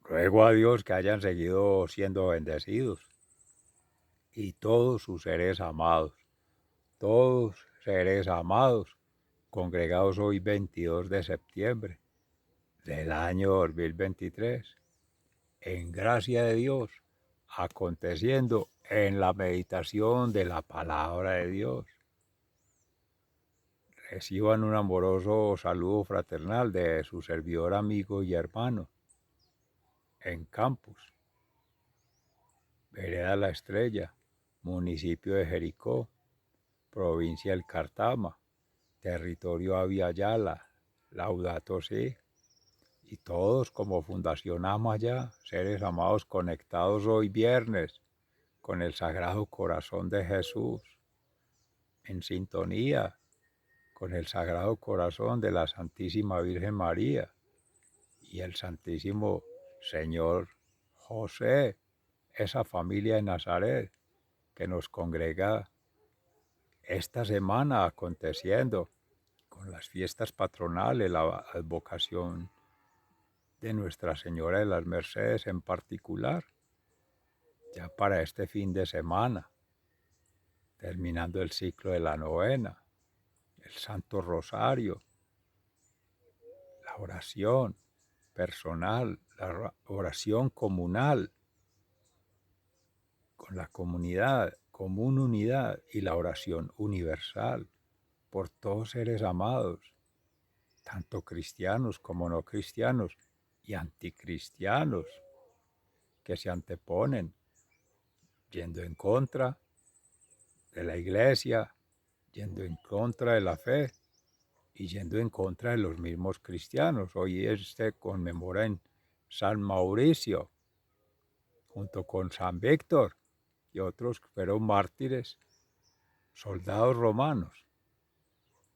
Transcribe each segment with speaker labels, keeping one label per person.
Speaker 1: Ruego a Dios que hayan seguido siendo bendecidos y todos sus seres amados, congregados hoy 22 de septiembre del año 2023, en gracia de Dios, aconteciendo en la meditación de la palabra de Dios. Reciban un amoroso saludo fraternal de su servidor, amigo y hermano en Campus, Vereda La Estrella, municipio de Jericó, provincia del Cartama, territorio Aviala, Laudato Si, y todos como Fundación Amaya, seres amados conectados hoy viernes con el Sagrado Corazón de Jesús, en sintonía con el Sagrado Corazón de la Santísima Virgen María y el Santísimo Señor José, esa familia de Nazaret que nos congrega esta semana aconteciendo con las fiestas patronales, la advocación de Nuestra Señora de las Mercedes en particular, ya para este fin de semana, terminando el ciclo de la novena, el Santo Rosario, la oración personal, la oración comunal con la comunidad, común unidad y la oración universal por todos seres amados, tanto cristianos como no cristianos y anticristianos que se anteponen, yendo en contra de la iglesia, yendo en contra de la fe y yendo en contra de los mismos cristianos. Hoy se conmemora en San Mauricio, junto con San Víctor y otros que fueron mártires, soldados romanos,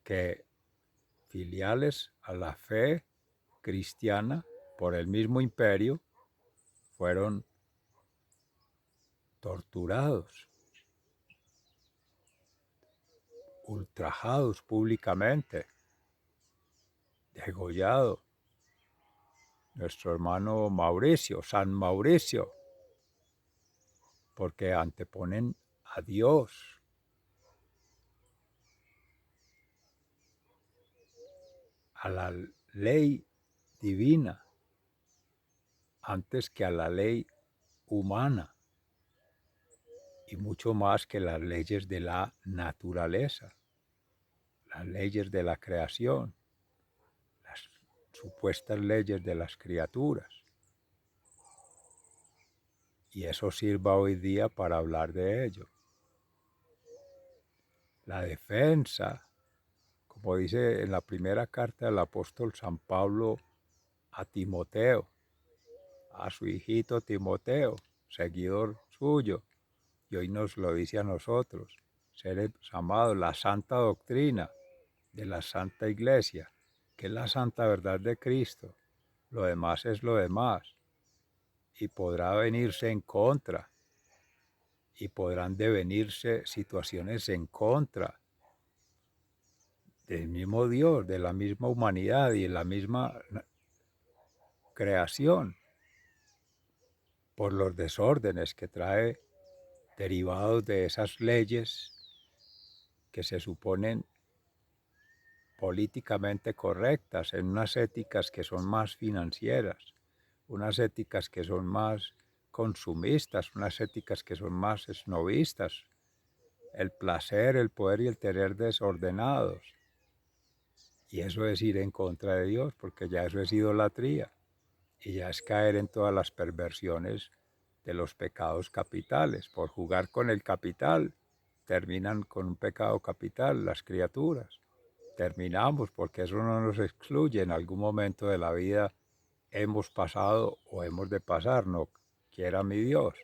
Speaker 1: que filiales a la fe cristiana por el mismo imperio, fueron torturados, ultrajados públicamente, degollado. Nuestro hermano Mauricio, San Mauricio, porque anteponen a Dios, a la ley divina, antes que a la ley humana y mucho más que las leyes de la naturaleza, las leyes de la creación, las supuestas leyes de las criaturas. Y eso sirva hoy día para hablar de ello. La defensa, como dice en la primera carta del apóstol San Pablo a Timoteo, a su hijito Timoteo, seguidor suyo, y hoy nos lo dice a nosotros, seres amados, la santa doctrina de la Santa Iglesia, que es la santa verdad de Cristo. Lo demás es lo demás, y podrá venirse en contra, y podrán devenirse situaciones en contra del mismo Dios, de la misma humanidad y de la misma creación, por los desórdenes que trae derivados de esas leyes que se suponen políticamente correctas, en unas éticas que son más financieras, unas éticas que son más consumistas, unas éticas que son más esnovistas, el placer, el poder y el tener desordenados. Y eso es ir en contra de Dios, porque ya eso es idolatría y ya es caer en todas las perversiones de los pecados capitales. Por jugar con el capital, terminan con un pecado capital las criaturas. Terminamos porque eso no nos excluye. En algún momento de la vida hemos pasado o hemos de pasar, no quiera mi Dios.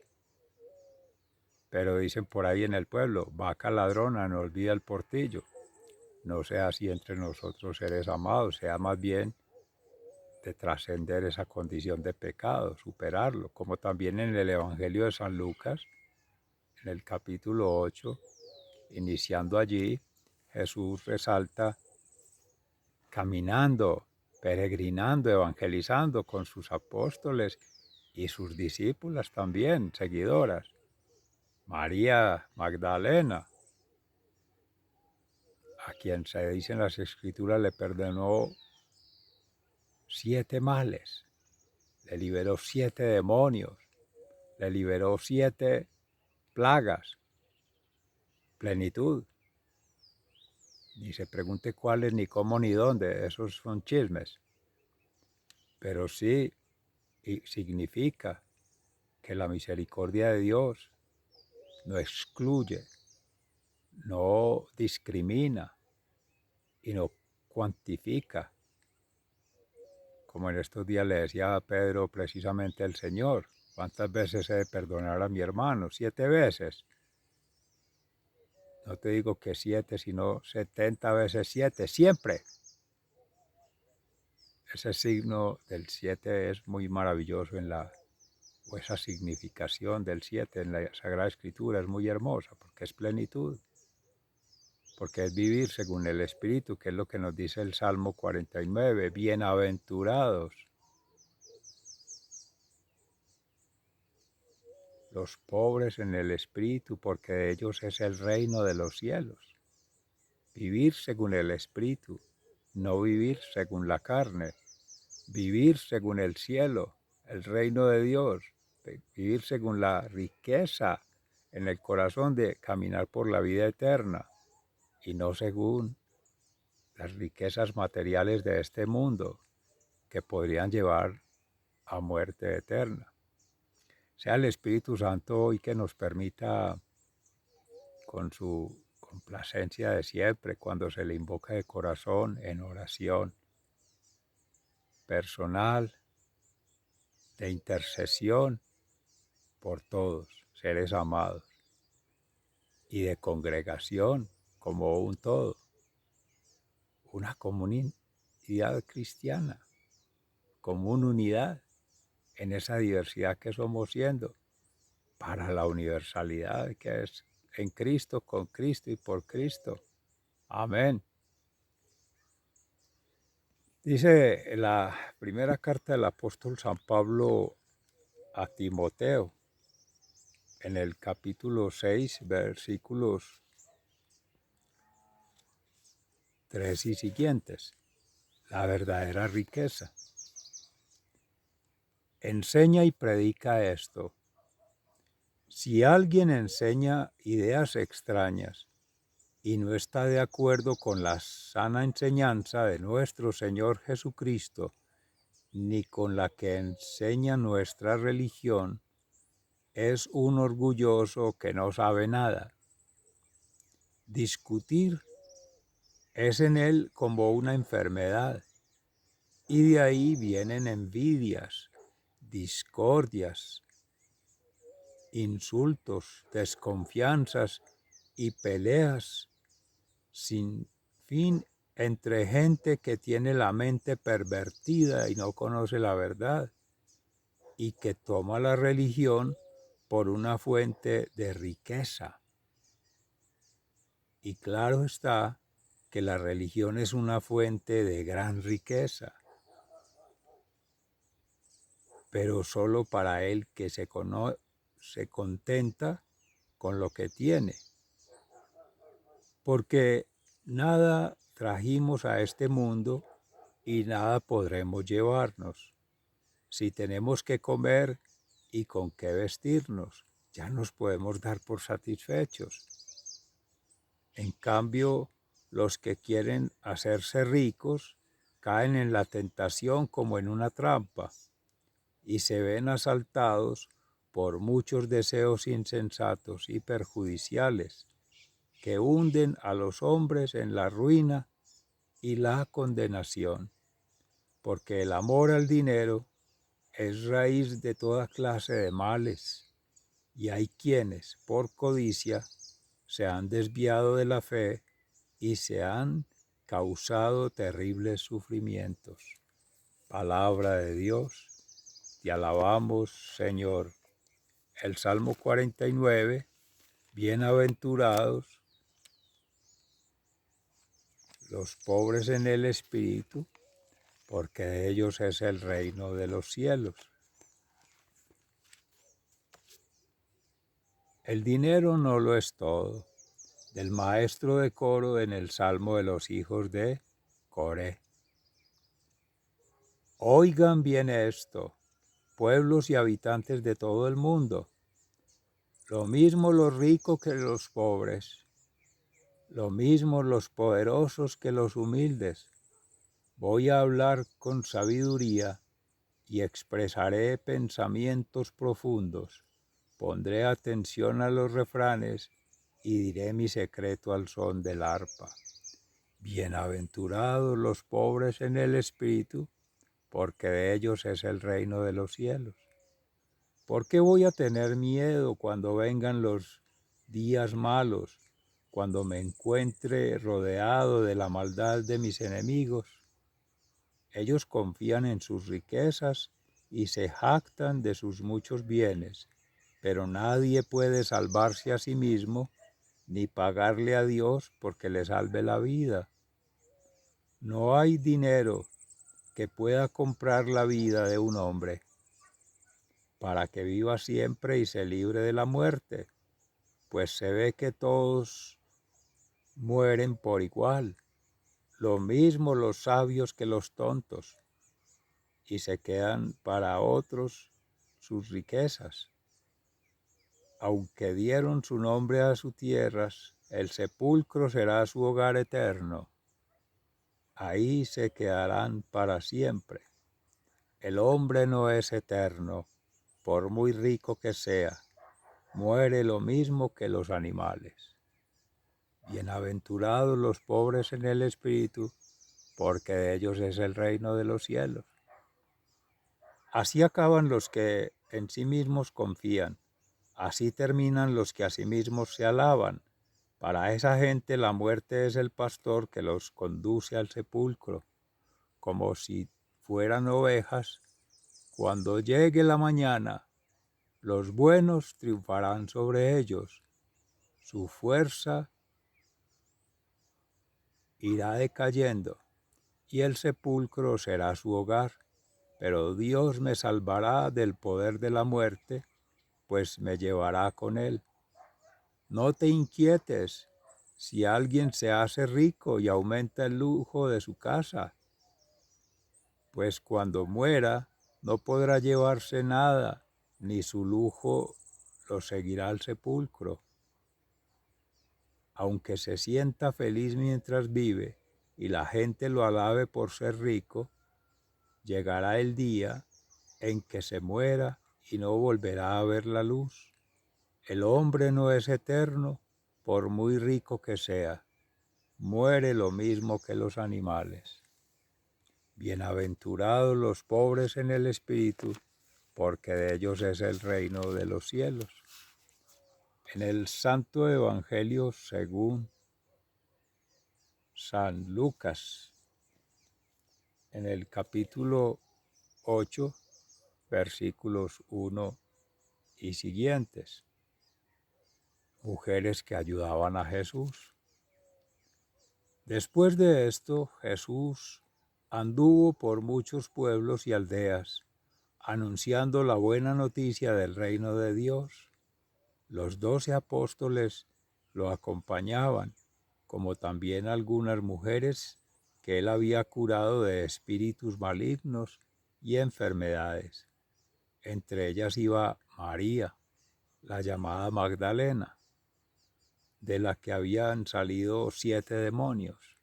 Speaker 1: Pero dicen por ahí en el pueblo, vaca ladrona no olvida el portillo. No sea así entre nosotros seres amados, sea más bien de trascender esa condición de pecado, superarlo, como también en el Evangelio de San Lucas, en el capítulo 8, iniciando allí, Jesús resalta caminando, peregrinando, evangelizando con sus apóstoles y sus discípulas también, seguidoras. María Magdalena, a quien se dice en las Escrituras le perdonó 7 males, le liberó 7 demonios, le liberó 7 plagas, plenitud. Ni se pregunte cuáles, ni cómo, ni dónde, esos son chismes. Pero sí significa que la misericordia de Dios no excluye, no discrimina y no cuantifica. Como en estos días le decía a Pedro precisamente el Señor, ¿cuántas veces he de perdonar a mi hermano? 7 veces. No te digo que 7, sino 70 veces 7, siempre. Ese signo del 7 es muy maravilloso o esa significación del 7 en la Sagrada Escritura es muy hermosa, porque es plenitud, porque es vivir según el Espíritu, que es lo que nos dice el Salmo 49, bienaventurados los pobres en el Espíritu, porque de ellos es el reino de los cielos. Vivir según el Espíritu, no vivir según la carne, vivir según el cielo, el reino de Dios, vivir según la riqueza en el corazón de caminar por la vida eterna y no según las riquezas materiales de este mundo que podrían llevar a muerte eterna. Sea el Espíritu Santo hoy que nos permita, con su complacencia de siempre, cuando se le invoca de corazón, en oración personal, de intercesión por todos, seres amados, y de congregación como un todo, una comunidad cristiana, como una unidad en esa diversidad que somos siendo, para la universalidad que es en Cristo, con Cristo y por Cristo. Amén. Dice la primera carta del apóstol San Pablo a Timoteo, en el capítulo 6, versículos 3 y siguientes, la verdadera riqueza. Enseña y predica esto. Si alguien enseña ideas extrañas y no está de acuerdo con la sana enseñanza de nuestro Señor Jesucristo, ni con la que enseña nuestra religión, es un orgulloso que no sabe nada. Discutir es en él como una enfermedad, y de ahí vienen envidias, discordias, insultos, desconfianzas y peleas sin fin entre gente que tiene la mente pervertida y no conoce la verdad, y que toma la religión por una fuente de riqueza. Y claro está que la religión es una fuente de gran riqueza, pero solo para el que se contenta con lo que tiene. Porque nada trajimos a este mundo y nada podremos llevarnos. Si tenemos que comer y con qué vestirnos, ya nos podemos dar por satisfechos. En cambio, los que quieren hacerse ricos caen en la tentación como en una trampa y se ven asaltados por muchos deseos insensatos y perjudiciales que hunden a los hombres en la ruina y la condenación, porque el amor al dinero es raíz de toda clase de males, y hay quienes, por codicia, se han desviado de la fe y se han causado terribles sufrimientos. Palabra de Dios, te alabamos, Señor. El Salmo 49, bienaventurados los pobres en el espíritu, porque de ellos es el reino de los cielos. El dinero no lo es todo. Del maestro de coro en el Salmo de los hijos de Coré. Oigan bien esto, pueblos y habitantes de todo el mundo. Lo mismo los ricos que los pobres. Lo mismo los poderosos que los humildes. Voy a hablar con sabiduría y expresaré pensamientos profundos. Pondré atención a los refranes y diré mi secreto al son del arpa. Bienaventurados los pobres en el espíritu, porque de ellos es el reino de los cielos. ¿Por qué voy a tener miedo cuando vengan los días malos, cuando me encuentre rodeado de la maldad de mis enemigos? Ellos confían en sus riquezas y se jactan de sus muchos bienes, pero nadie puede salvarse a sí mismo ni pagarle a Dios porque le salve la vida. No hay dinero que pueda comprar la vida de un hombre para que viva siempre y se libre de la muerte, pues se ve que todos mueren por igual, lo mismo los sabios que los tontos, y se quedan para otros sus riquezas. Aunque dieron su nombre a sus tierras, el sepulcro será su hogar eterno. Ahí se quedarán para siempre. El hombre no es eterno, por muy rico que sea, muere lo mismo que los animales. Bienaventurados los pobres en el espíritu, porque de ellos es el reino de los cielos. Así acaban los que en sí mismos confían, así terminan los que a sí mismos se alaban. Para esa gente la muerte es el pastor que los conduce al sepulcro, como si fueran ovejas. Cuando llegue la mañana, los buenos triunfarán sobre ellos. Su fuerza irá decayendo y el sepulcro será su hogar. Pero Dios me salvará del poder de la muerte, pues me llevará con él. No te inquietes si alguien se hace rico y aumenta el lujo de su casa, pues cuando muera no podrá llevarse nada, ni su lujo lo seguirá al sepulcro. Aunque se sienta feliz mientras vive y la gente lo alabe por ser rico, llegará el día en que se muera y no volverá a ver la luz. El hombre no es eterno, por muy rico que sea, muere lo mismo que los animales. Bienaventurados los pobres en el espíritu, porque de ellos es el reino de los cielos. En el Santo Evangelio según San Lucas, en el capítulo 8, versículos 1 y siguientes. Mujeres que ayudaban a Jesús. Después de esto, Jesús anduvo por muchos pueblos y aldeas, anunciando la buena noticia del reino de Dios. Los 12 apóstoles lo acompañaban, como también algunas mujeres que él había curado de espíritus malignos y enfermedades. Entre ellas iba María, la llamada Magdalena, de la que habían salido 7 demonios.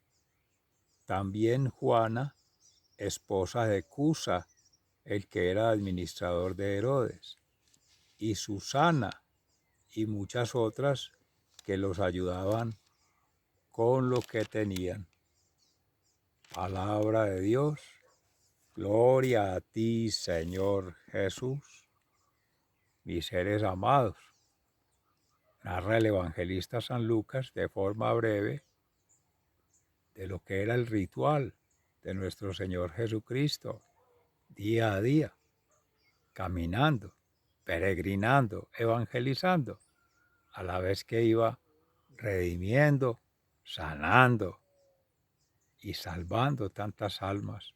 Speaker 1: También Juana, esposa de Cusa, el que era administrador de Herodes, y Susana, y muchas otras que los ayudaban con lo que tenían. Palabra de Dios, gloria a ti, Señor Jesús. Mis seres amados, narra el evangelista San Lucas de forma breve de lo que era el ritual de nuestro Señor Jesucristo, día a día, caminando, peregrinando, evangelizando, a la vez que iba redimiendo, sanando y salvando tantas almas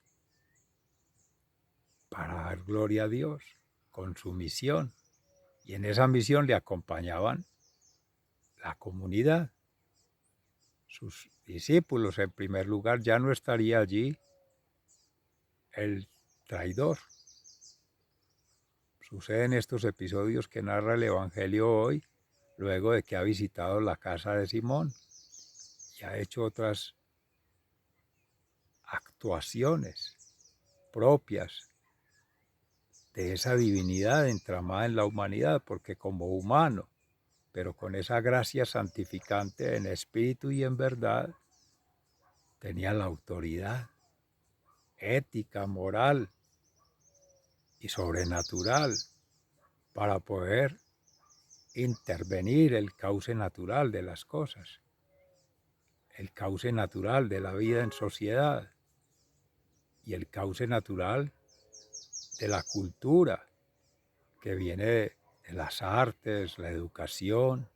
Speaker 1: para dar gloria a Dios con su misión. Y en esa misión le acompañaban la comunidad, sus discípulos. En primer lugar, ya no estaría allí el traidor. Suceden estos episodios que narra el Evangelio hoy, luego de que ha visitado la casa de Simón y ha hecho otras actuaciones propias de esa divinidad entramada en la humanidad, porque como humano, pero con esa gracia santificante en espíritu y en verdad, tenía la autoridad ética, moral y sobrenatural para poder intervenir el cauce natural de las cosas, el cauce natural de la vida en sociedad y el cauce natural de la cultura que viene de las artes, la educación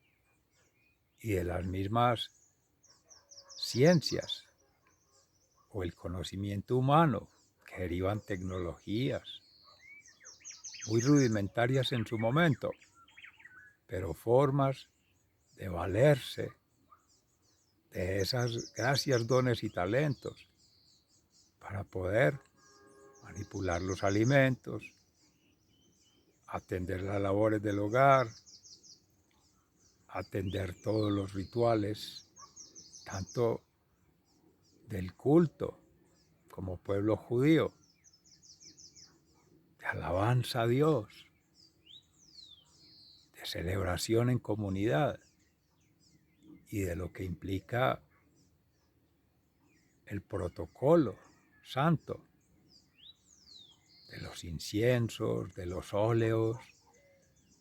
Speaker 1: y de las mismas ciencias o el conocimiento humano que derivan tecnologías muy rudimentarias en su momento, pero formas de valerse de esas gracias, dones y talentos para poder manipular los alimentos, atender las labores del hogar, atender todos los rituales, tanto del culto como pueblo judío, de alabanza a Dios, de celebración en comunidad y de lo que implica el protocolo santo, de los inciensos, de los óleos,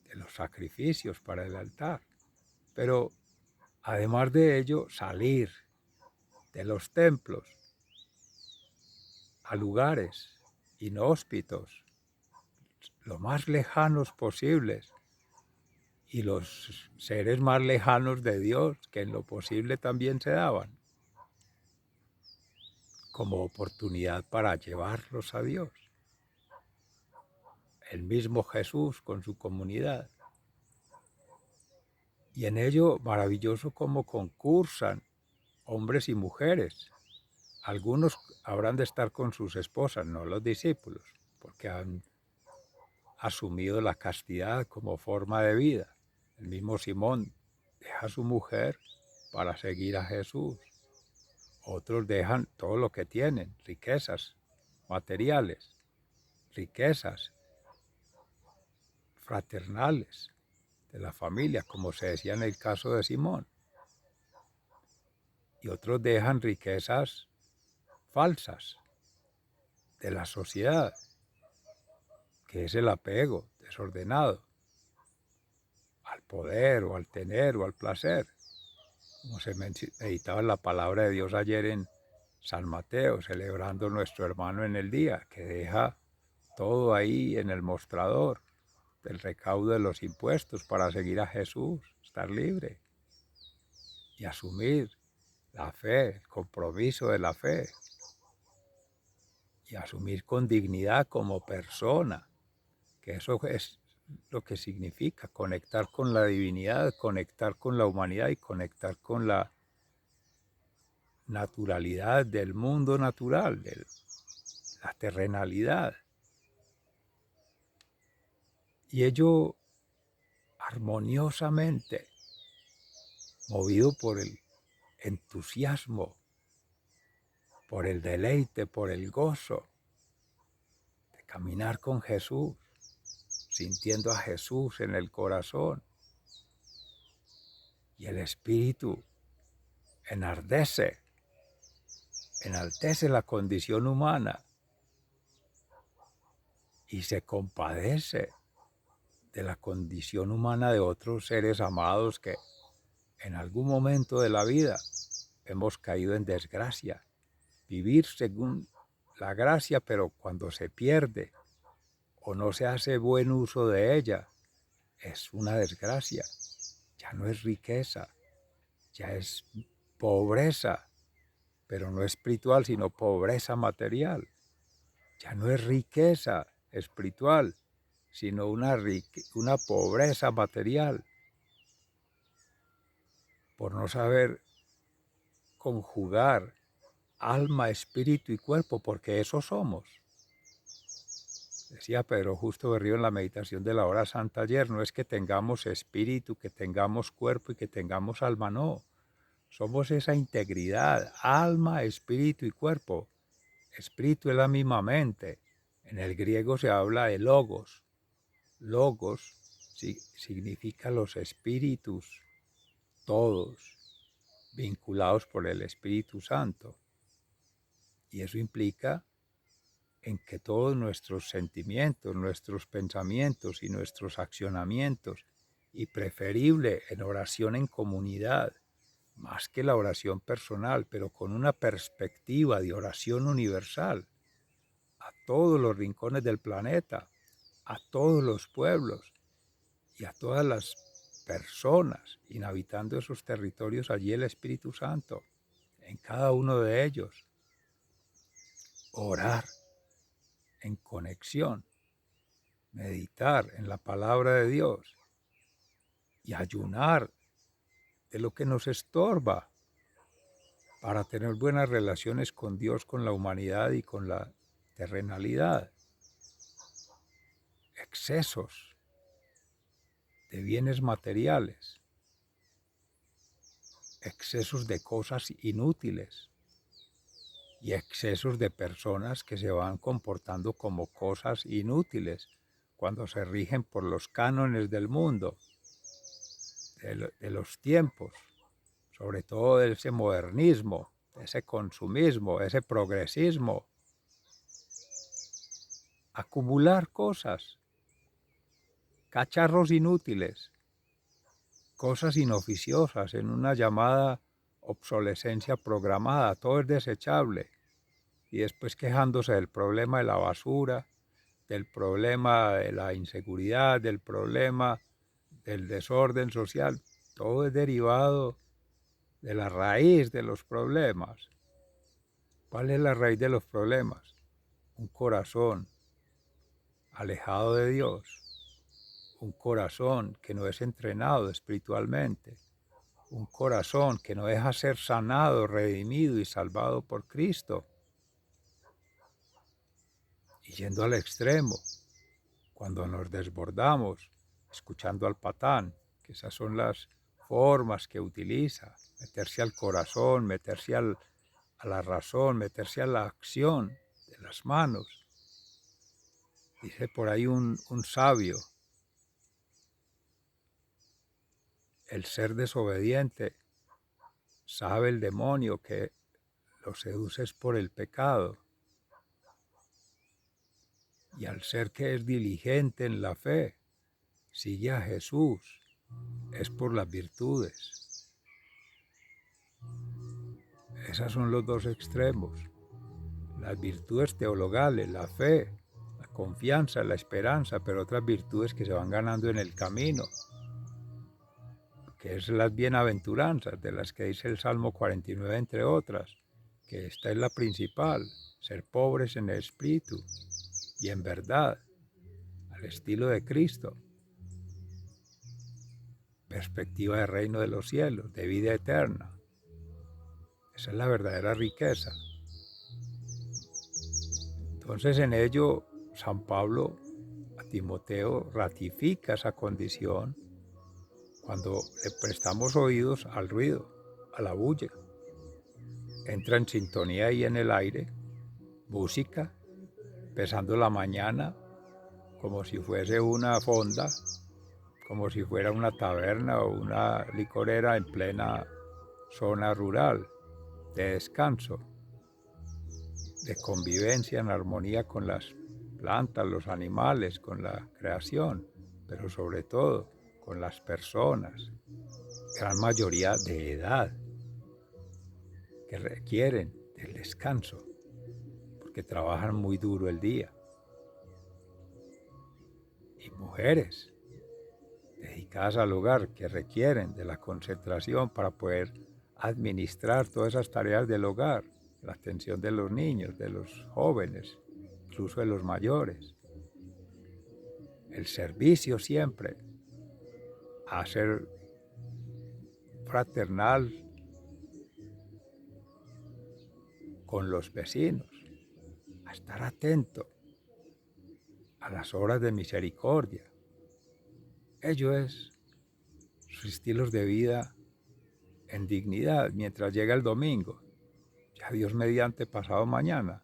Speaker 1: de los sacrificios para el altar. Pero además de ello, salir de los templos a lugares inhóspitos, lo más lejanos posibles, y los seres más lejanos de Dios, que en lo posible también se daban, como oportunidad para llevarlos a Dios. El mismo Jesús con su comunidad. Y en ello maravilloso cómo concursan hombres y mujeres. Algunos habrán de estar con sus esposas, no los discípulos, porque han asumido la castidad como forma de vida. El mismo Simón deja a su mujer para seguir a Jesús. Otros dejan todo lo que tienen, riquezas materiales, riquezas fraternales de la familia, como se decía en el caso de Simón. Y otros dejan riquezas falsas de la sociedad, que es el apego desordenado al poder o al tener o al placer, como se meditaba en la palabra de Dios ayer en San Mateo, celebrando nuestro hermano en el día, que deja todo ahí en el mostrador del recaudo de los impuestos para seguir a Jesús, estar libre y asumir la fe, el compromiso de la fe, y asumir con dignidad como persona, que eso es lo que significa conectar con la divinidad, conectar con la humanidad y conectar con la naturalidad del mundo natural, de la terrenalidad. Y ello armoniosamente, movido por el entusiasmo, por el deleite, por el gozo de caminar con Jesús, sintiendo a Jesús en el corazón. Y el espíritu enardece, enaltece la condición humana y se compadece de la condición humana de otros seres amados que en algún momento de la vida hemos caído en desgracia. Vivir según la gracia, pero cuando se pierde o no se hace buen uso de ella, es una desgracia. Ya no es riqueza, ya es pobreza, pero no espiritual, sino pobreza material. Ya no es riqueza espiritual, sino una pobreza material. por no saber conjugar alma, espíritu y cuerpo, porque eso somos. Decía Pedro Justo Berrío en la meditación de la hora santa ayer, no es que tengamos espíritu, que tengamos cuerpo y que tengamos alma, no. Somos esa integridad, alma, espíritu y cuerpo. Espíritu es la misma mente. En el griego se habla de logos. Logos significa los espíritus, todos, vinculados por el Espíritu Santo. Y eso implica en que todos nuestros sentimientos, nuestros pensamientos y nuestros accionamientos, y preferible en oración en comunidad, más que la oración personal, pero con una perspectiva de oración universal, a todos los rincones del planeta, a todos los pueblos y a todas las personas inhabitando esos territorios, allí el Espíritu Santo, en cada uno de ellos. Orar en conexión, meditar en la palabra de Dios y ayunar de lo que nos estorba para tener buenas relaciones con Dios, con la humanidad y con la terrenalidad. Excesos de bienes materiales, excesos de cosas inútiles y excesos de personas que se van comportando como cosas inútiles cuando se rigen por los cánones del mundo, de los tiempos, sobre todo de ese modernismo, de ese consumismo, de ese progresismo. Acumular cosas, cacharros inútiles, cosas inoficiosas en una llamada obsolescencia programada, todo es desechable. Y después quejándose del problema de la basura, del problema de la inseguridad, del problema del desorden social, todo es derivado de la raíz de los problemas. ¿Cuál es la raíz de los problemas? Un corazón alejado de Dios, un corazón que no es entrenado espiritualmente, un corazón que no deja ser sanado, redimido y salvado por Cristo. Y yendo al extremo, cuando nos desbordamos, escuchando al patán, que esas son las formas que utiliza, meterse al corazón, meterse a la razón, meterse a la acción de las manos. Dice por ahí un sabio, el ser desobediente sabe el demonio que lo seduces por el pecado. Y al ser que es diligente en la fe, sigue a Jesús, es por las virtudes. Esos son los dos extremos. Las virtudes teologales, la fe, la confianza, la esperanza, pero otras virtudes que se van ganando en el camino, que es las bienaventuranzas, de las que dice el Salmo 49, entre otras, que esta es la principal, ser pobres en el espíritu y en verdad, al estilo de Cristo. Perspectiva de reino de los cielos, de vida eterna. Esa es la verdadera riqueza. Entonces en ello San Pablo a Timoteo ratifica esa condición cuando le prestamos oídos al ruido, a la bulla. Entra en sintonía ahí en el aire, música, empezando la mañana como si fuese una fonda, como si fuera una taberna o una licorera en plena zona rural, de descanso, de convivencia en armonía con las plantas, los animales, con la creación, pero sobre todo con las personas, gran mayoría de edad, que requieren del descanso, porque trabajan muy duro el día. Y mujeres dedicadas al hogar que requieren de la concentración para poder administrar todas esas tareas del hogar, la atención de los niños, de los jóvenes, incluso de los mayores. El servicio siempre a hacer fraternal con los vecinos, a estar atento a las obras de misericordia. Ello es sus estilos de vida en dignidad mientras llega el domingo. Ya Dios mediante pasado mañana,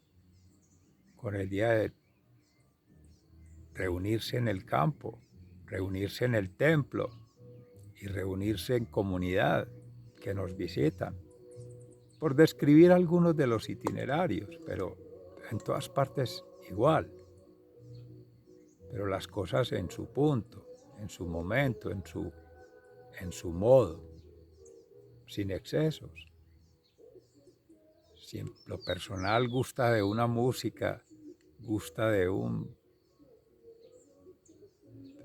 Speaker 1: con el día de reunirse en el campo, reunirse en el templo y reunirse en comunidad que nos visitan, por describir algunos de los itinerarios, pero en todas partes igual. Pero las cosas en su punto, en su momento, en su modo, sin excesos. Si en lo personal gusta de una música, gusta de un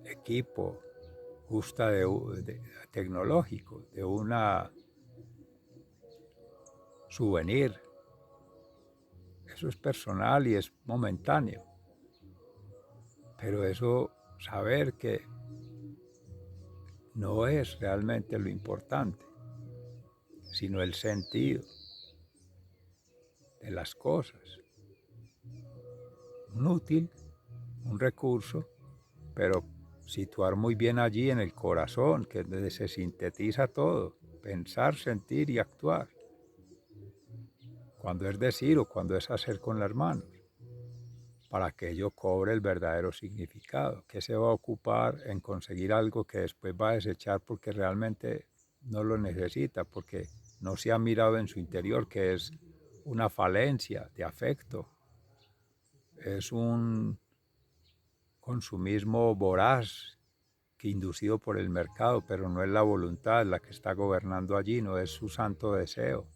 Speaker 1: equipo, gusta de tecnológico, de una souvenir, eso es personal y es momentáneo. Pero eso, saber que no es realmente lo importante, sino el sentido de las cosas. Un útil, un recurso, pero situar muy bien allí en el corazón, que es donde se sintetiza todo, pensar, sentir y actuar. Cuando es decir o cuando es hacer con las manos, para que ello cobre el verdadero significado. ¿Qué se va a ocupar en conseguir algo que después va a desechar porque realmente no lo necesita, porque no se ha mirado en su interior, que es una falencia de afecto, es un consumismo voraz que inducido por el mercado, pero no es la voluntad la que está gobernando allí, no es su santo deseo.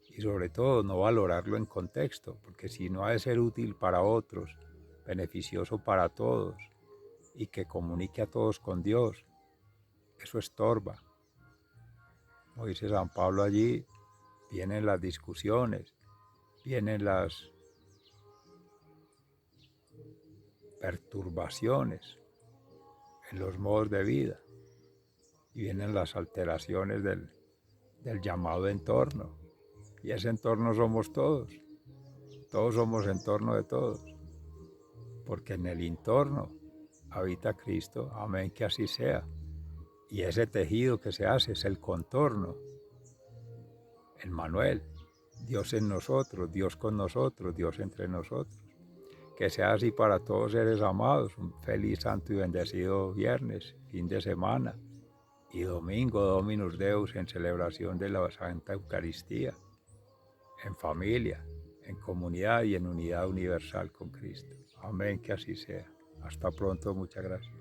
Speaker 1: Y sobre todo no valorarlo en contexto, porque si no ha de ser útil para otros, beneficioso para todos y que comunique a todos con Dios, eso estorba. Como dice San Pablo allí, vienen las discusiones, vienen las perturbaciones en los modos de vida y vienen las alteraciones del llamado entorno. Y ese entorno somos todos somos entorno de todos, porque en el entorno habita Cristo, amén, que así sea. Y ese tejido que se hace es el contorno, el Manuel, Dios en nosotros, Dios con nosotros, Dios entre nosotros. Que sea así para todos seres amados. Un feliz, santo y bendecido viernes, fin de semana y domingo, Dominus Deus, en celebración de la Santa Eucaristía, en familia, en comunidad y en unidad universal con Cristo. Amén, que así sea. Hasta pronto, muchas gracias.